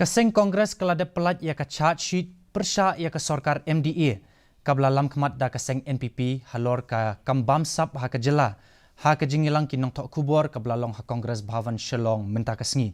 Seng Kongres kelada pelat ia ke Chargesheet Pyrshah ia ke Sorkar MDA kabla lam Khmat da ke Seng NPP halor ka kambam sap ha ke jela ha ke jingilang kinong tok kubor kabla long ha Kongres Bhavan Shillong minta ke sengi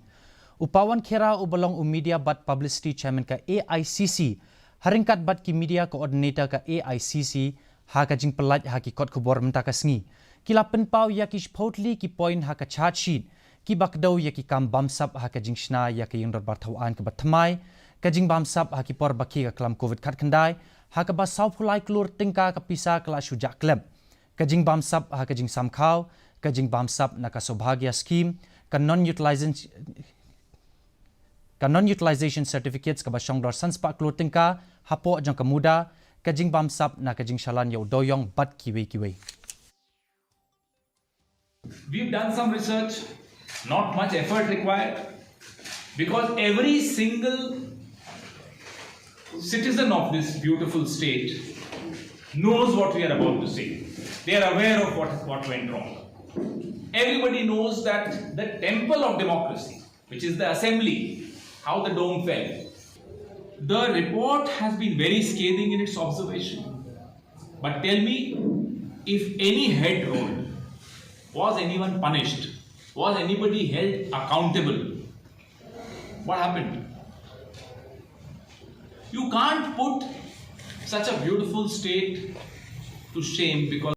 upawan kira ubalong media bat publicity chairman ke AICC haringkat bat ki media coordinator ke AICC ha ke jing pelat ha ki kot kubor minta ke sengi kila penpau ya ki spotli ki point ha ke Chargesheet ki bakdau ya ki kam bamsap ha ka jingshna ya ki yingdor barthawaan ke batmai ka jing bamsap ha ki por baki ka klam covid khat khandai ha ka ba sau phulai klur tingka ka pisa kala shujak klem ka jing bamsap ha ka jing samkhau ka jing bamsap na ka sobhagya scheme ka non utilization certificates ka ba shongdor sanspa klur tingka hapo jang ka muda ka jing bamsap na ka jing shalan yo doyong bat kiwe We've done some research. Not much effort required, because every single citizen of this beautiful state knows what we are about to say. They are aware of what went wrong. Everybody knows that the temple of democracy, which is the assembly, how the dome fell. The report has been very scathing in its observation. But tell me, if any head rolled, was anyone punished? Was anybody held accountable? What happened? You can't put such a beautiful state to shame because